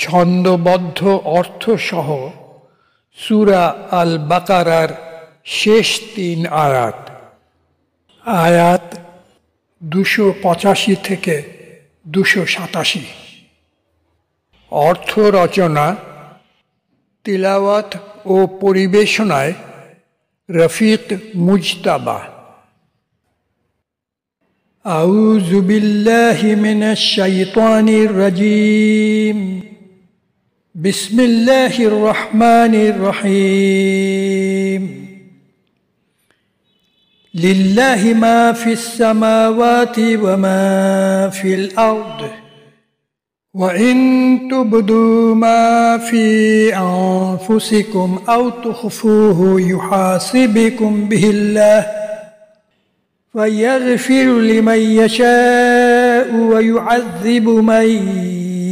ছন্দবদ্ধ অর্থসহ সূরা আল বাকারার শেষ ৩ আয়াত। আয়াত ২৮৫ থেকে ২৮৭। অর্থ রচনা, তিলাওয়াত ও পরিবেশনায় রফিক মুজতাবা। আউযু বিল্লাহি মিনাশ শাইতানির রাজীম। বিসমিল্লাহির রহমানির রহিম। লিল্লাহি মা ফিস সামাওয়াতি ওয়া মা ফিল আরদ ওয়া ইন তুবদু মা ফি আনফুসিকুম আও তুখফুহু ইউহাসিবকুম বিহিল্লাহ فيغفر لمن يشاء ويعذب من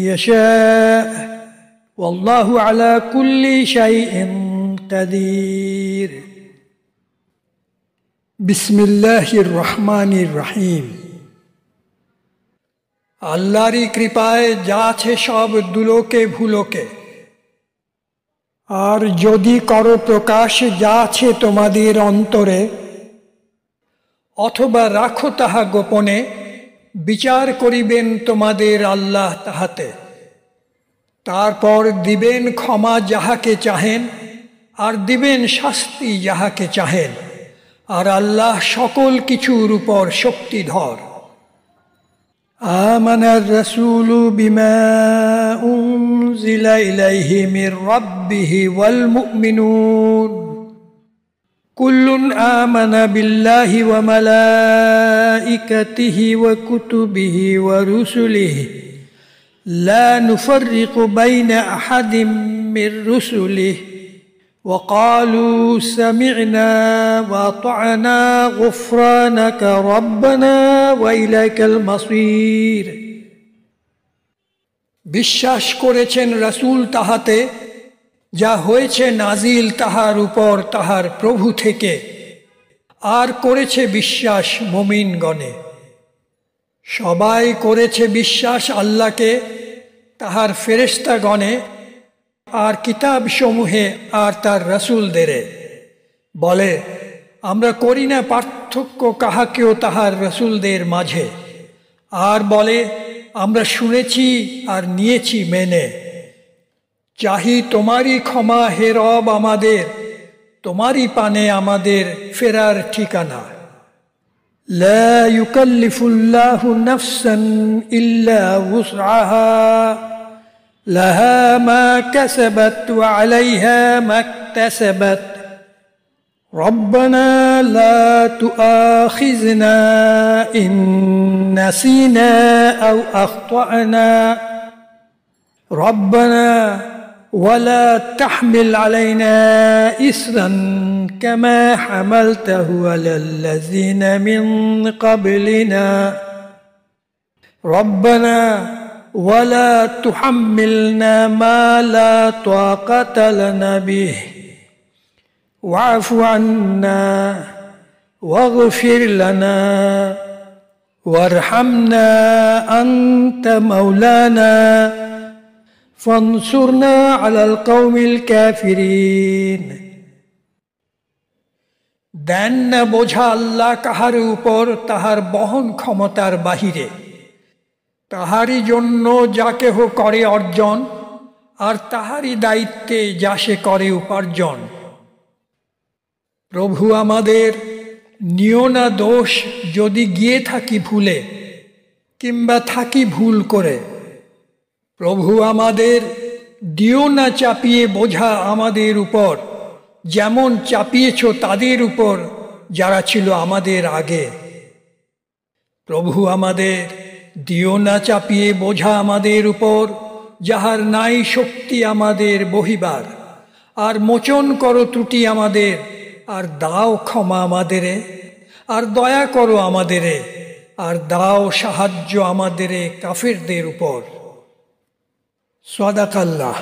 يشاء والله على كل شيء قدير بسم الله الرحمن الرحيم। আল্লাহরই কৃপায় যা আছে সব দুলোকে ভুলোকে, আর যদি করো প্রকাশ যা আছে তোমাদের অন্তরে, অথবা রাখো তাহা গোপনে, বিচার করিবেন তোমাদের আল্লাহ তাহাতে। তারপর দিবেন ক্ষমা যাহাকে চাহেন, আর দিবেন শাস্তি যাহাকে চাহেন, আর আল্লাহ সকল কিছুর উপর শক্তিধর। আমানার রাসূলু বিমা উনজিলা ইলাইহি মির রাব্বিহি ওয়াল মুমিনুন কুল্লুন আমানা বিল্লাহি ওয়া মালাইকাতিহি ওয়া কুতুবিহি ওয়া রুসুলিহি লা নুফাররিকু বাইনা আহাদিম মির রুসুলিহি ওয়া ক্বালু সামি'না ওয়া আতা'না গুফরানাকা রাব্বানা ওয়া ইলাইকাল মাসীর। বিশ্বাস করেছেন রাসূল তাহাতে যা হয়েছে নাজিল তাহার উপর তাহার প্রভু থেকে, আর করেছে বিশ্বাস মুমিনগণে। সবাই করেছে বিশ্বাস আল্লাহকে, তাহার ফেরেশতাগণে, আর কিতাবসমূহে, আর তার রাসূলদেরে। বলে, আমরা করি না পার্থক্য কাহাকেও তাহার রাসূলদের মাঝে। আর বলে, আমরা শুনেছি আর নিয়েছি মেনে। চাহি তোমারই ক্ষমা হে রব আমাদের, তোমারই পানে আমাদের ফেরার ঠিকানা। লা ইউকাল্লিফুল্লাহু নাফসান ইল্লা উসআহা লাহা মা কাসাবাত ওয়া আলাইহা মাকতাসাবাত রব্বানা লা তুআখিযনা ইন নাসিনা আও আখতানা রব্বানা ولا تحمل علينا إسرا كما حملته على الذين من قبلنا ربنا ولا تحملنا ما لا طاقة لنا به واعف عنا واغفر لنا وارحمنا أنت مولانا فانصرنا على القوم الكافرين। দেন না বোঝা আল্লাহ কাহার উপর তাহার বহন ক্ষমতার বাহিরে। তাহারই জন্য যা কেহ করে অর্জন, আর তাহারই দায়িত্বে যা সে করে উপার্জন। প্রভু আমাদের, নিও না দোষ যদি গিয়ে থাকি ভুলে, কিংবা থাকি ভুল করে। প্রভু আমাদের, দিও না চাপিয়ে বোঝা আমাদের উপর, যেমন চাপিয়েছ তাদের উপর যারা ছিল আমাদের আগে। প্রভু আমাদের, দিও না চাপিয়ে বোঝা আমাদের উপর, যাহার নাই শক্তি আমাদের বহিবার। আর মোচন করো ত্রুটি আমাদের, আর দাও ক্ষমা আমাদেরে, আর দয়া করো আমাদেরে, আর দাও সাহায্য আমাদেরে কাফেরদের উপর। সাদাকাল্লাহ।